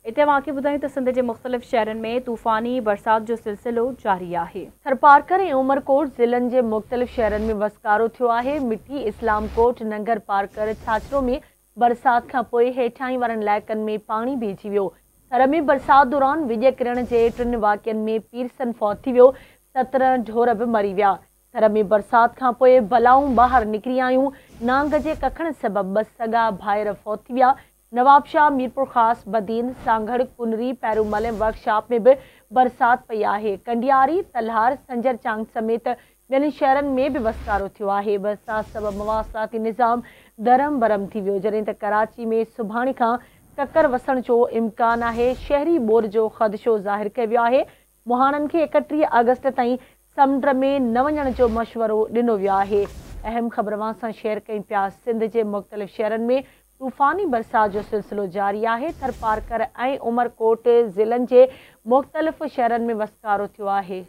इते वाक़े ॿुधायूं त सिंध जे मुख़्तलिफ़ शहरनि में तूफ़ानी बरसात जो सिलसिलो जारी आहे। थरपारकर ऐं उमरकोट ज़िलनि जे मुख़्तलिफ़ शहरनि में वसकारो थियो आहे। मिठी, इस्लामकोट, नंगर पारकर, छाछरो में बरसात खां पोइ हेठाहीं वारनि इलाइक़नि में पाणी बीहजी वियो। थर में बरसात दौरान विॼ किरण जे 3 वाक़िअनि में पीरसन फौत थी वियो। 17 ढोर बि मरी विया। थर में बरसात खां पोइ बलाऊं ॿाहिरि निकिरी आयूं। नांग जे कखण सबबि 2 सॻा भाइर फौत थी विया। नवाबशाह, मीरपुर ख़ास, बदीन, सांगड़, कुनरी, पैरूमल ऐं वर्कशॉप में भी बरसात पई आहे। कंडियारी, तलहार, संजर चांग समेत ॿियनि शहरनि में भी वसकारो थियो आहे। बरसात सबबि मवासिलाती निज़ाम दरम बरम थी वियो, जॾहिं त कराची में सुभाणे खां ककर वसण जो इम्कान आहे। शहरी ॿोड़ जो ख़दशो ज़ाहिर कयो वियो आहे। मुहाणनि खे 31 अगस्त ताईं समुंड में न वञण जो मशवरो ॾिनो वियो आहे। अहम ख़बर सां शेयर कई पिया। सिंध जे मुख़्तलिफ़ शहरनि में तूफ़ानी बरसात जो सिलसिलो जारी आहे। थरपारकर ऐं उमरकोट ज़िलनि जे मुख़्तलिफ़ शहरनि में वसकारो थियो आहे।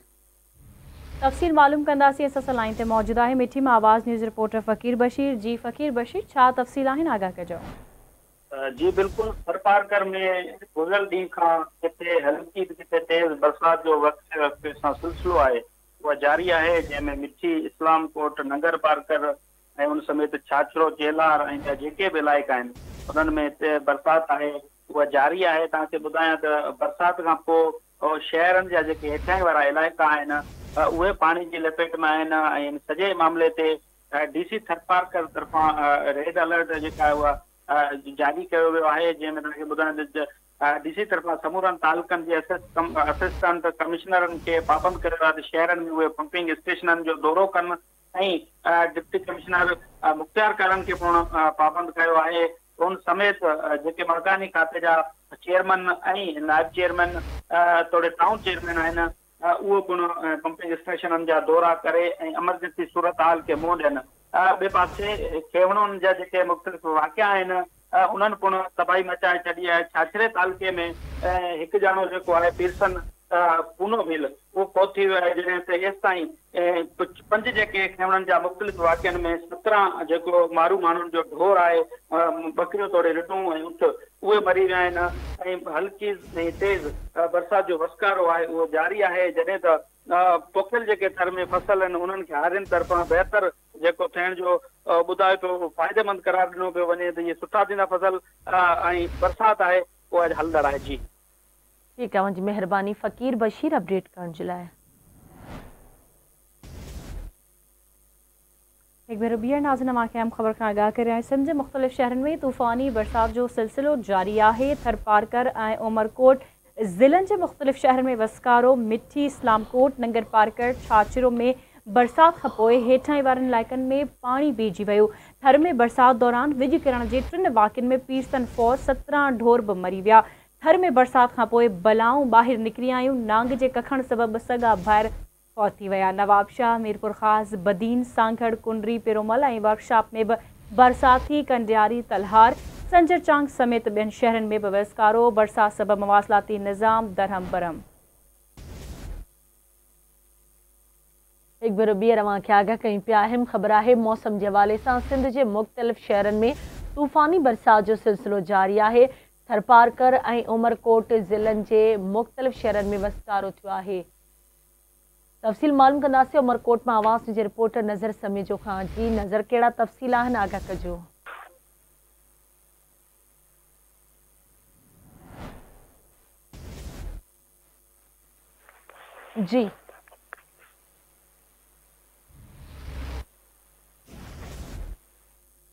तफ़सील मालूम कंदासीं। असां सां लाइन ते मौजूदु आहे मिठी में आवाज़ न्यूज़ रिपोर्टर फ़कीर बशीर। जी फ़कीर बशीर, छा तफ़सील आहिनि, आगाह कजो। जी बिल्कुलु, थरपारकर में गुज़िरियल ॾींहं खां किथे हल्की किथे तेज़ बरसात जो वक़्त सां सिलसिलो आहे, उहा जारी आहे, जंहिंमें मिठी, इस्लामकोट, नंगर पारकर ऐं उन समेत छाछरो, चेलार ऐं ॿिया जेके बि इलाइक़ा आहिनि उन्हनि में हिते बरसात आहे उहा जारी आहे। तव्हांखे ॿुधायां त बरसात खां पोइ शहरनि जा जेके हेठाहीं वारा इलाइक़ा आहिनि उहे पाणी जी लपेट में आहिनि ऐं सॼे मामले ते DC थरपारकर तरफ़ां रेड अलर्ट जेका आहे उहा जारी कयो वियो आहे, जंहिंमें तव्हांखे ॿुधायां त DC तरफ़ां समूरनि तालुकनि जे असिस्टेंट कमिश्नरनि खे पाबंद कयो आहे त शहरनि में उहे पंपिंग स्टेशननि जो दौरो कनि ऐं डिप्टी कमिश्नर मुख़्तियार करनि खे पिणु पाबंद कयो आहे। उन समेत जेके मकानी खाते जा चेयरमैन ऐं नायब चेयरमैन तोड़े टाउन चेयरमैन आहिनि उहो पिणु पंपिंग स्टेशननि जा दौरा करे ऐं एमरजेंसी सूरत हाल खे मुंहुं ॾियनि। ॿिए पासे खेवणुनि जा जेके मुख़्तलिफ़ वाक़िया आहिनि उन्हनि पिणु तबाही मचाए छॾी आहे। छाछरे तालुके में हिकु ॼणो जेको आहे पीरसन पूनो मिल उहो फौत थी वियो आहे, जॾहिं त एसिताईं 5 जेके खेवणनि जा मुख़्तलिफ़ वाक़िअनि में 17 जेको मारू माण्हुनि जो ढोर आहे, बकरियूं तोड़े रिटूं ऐं ऊंट उहे मरी विया आहिनि ऐं हल्की तेज़ बरसात जो वसकारो आहे उहो जारी आहे। जॾहिं त पोखियल जेके थर में फसल आहिनि उन्हनि खे हारियुनि तरफ़ां बहितर जेको थियण जो ॿुधाए पियो, फ़ाइदेमंद करार ॾिनो पियो वञे त इहे सुठा थींदा फसल ऐं बरसात आहे उहा हलंदड़ आहे। जी ठीकु आहे, मुंहिंजी महिरबानी फ़कीर बशीर अपडेट करण जे लाइ। एक बार ॿीहर नाज़रीन मां अहम ख़बर खां आगाह करे आहियां। सिंध जे मुख़्तलिफ़ शहरनि में तूफ़ानी बरसात जो सिलसिलो जारी आहे। थरपारकर ऐं उमरकोट ज़िलनि जे मुख़्तलिफ़ शहरनि में वसकारो। मिठी, इस्लामकोट, नंगर पारकर, छाछरो में बरसात खां पोइ हेठाहीं वारनि इलाइक़नि में पाणी बीहजी वियो। थर में बरसात दौरान विॼ किरण जे 3 वाक़िअनि में पीरसन फौत, 17 ढोर बि मरी विया। थर में बरसात खां पोइ बलाऊं ॿाहिरि निकिरी आयूं। नांग जे कखण सबबि 2 सॻा भाइर फौत थी विया। नवाबशाह, मीरपुर ख़ास, बदीन, सांगड़, कुनरी, पेरोमल ऐं वर्कशॉप में बि बरसात थी। कंडियारी, तलहार, संजर चांग समेत ॿियनि शहरनि में बि वसकारो। बरसात सबबि मवासिलाती निज़ाम दरहम बरम। एक बार ॿीहर अव्हांखे आगाह कयूं पिया। अहम ख़बर आहे मौसम जे हवाले सां। सिंध जे मुख़्तलिफ़ शहरनि में तूफ़ानी बरसात जो सिलसिलो जारी आहे। थरपारकर ऐं उमरकोट ज़िलनि जे मुख़्तलिफ़ शहरनि में वसकारो थियो आहे। तफ़सील मालूम कंदासीं। उमरकोट में आवाज़ जे रिपोर्टर नज़र समेजो खां। जी नज़र, कहिड़ा तफ़सील आहिनि, आगाह कजो। जी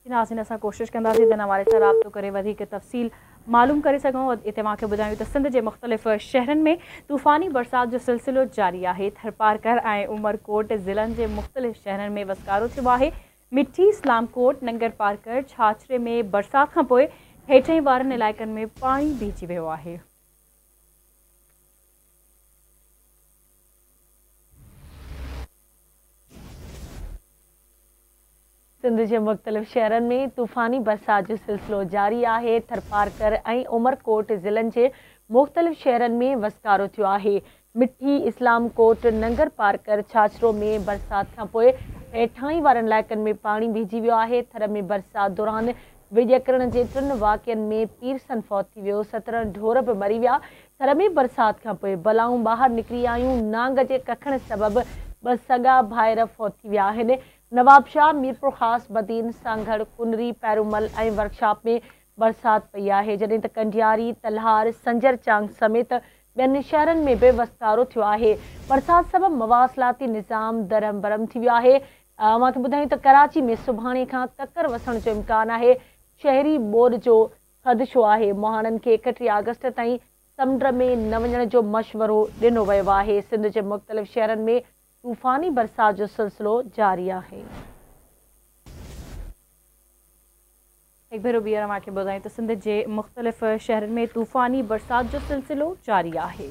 नाज़रीन, असां कोशिशि कंदासीं त हवाले सां राब्तो करे वधीक तफ़सील मालूम करे सघूं। इते मूंखे ॿुधायूं त सिंध जे मुख़्तलिफ़ शहरनि में तूफ़ानी बरसात जो सिलसिलो जारी आहे। थरपारकर ऐं उमरकोट ज़िलनि जे मुख़्तलिफ़ शहरनि में वसकारो थियो आहे। मिठी, इस्लामकोट, नंगर पारकर, छाछरे में बरसात खां पोइ हेठाहीं वारनि इलाइक़नि में पाणी बीहजी वियो आहे। सिंध जे मुख़्तलिफ़ शहरनि में तूफ़ानी बरसात जो सिलसिलो जारी आहे। थरपारकर ऐं उमरकोट ज़िलनि जे मुख़्तलिफ़ शहरनि में वसकारो थियो आहे। मिठी, इस्लामकोट, नंगर पारकर, छाछरो में बरसात खां पोइ हेठाहीं वारनि इलाइक़नि में पाणी बीहजी वियो आहे। थर में बरसात दौरान विॼकरण जे 3 वाक़िअनि में पीरसन फौत थी वियो, 17 ढोर बि मरी विया। थर में बरसाति खां पोइ बलाऊं ॿाहिरि निकिरी आयूं। नांग जे कखण सबबि 2 सॻा भाइर फौत थी विया आहिनि। नवाबशाह, मीरपुर ख़ासि, बदीन, सांगड़, कुनरी, पैरूमल ऐं वर्कशॉप में बरसाति पई आहे, जॾहिं त कंडियारी, तलहार, संजर चांग समेत ॿियनि शहरनि में बि वसकारो थियो आहे। बरसाति सबबि मवासिलाती निज़ाम दरहम बरहम थी वियो आहे। मां त ॿुधायूं त कराची में सुभाणे खां ककर वसण जो इम्कान आहे। शहरी ॿोॾ जो ख़दशो आहे। मुहाणनि खे 31 अगस्त ताईं समुंड में न वञण जो मशवरो ॾिनो वियो आहे। सिंध जे मुख़्तलिफ़ शहरनि में तूफ़ानी बरसाति जो सिलसिलो जारी आहे। एक भेरो ॿीहर मांखे ॿुधायूं त सिंध जे मुख़्तलिफ़ शहरनि में तूफ़ानी बरसाति जो सिलसिलो जारी आहे।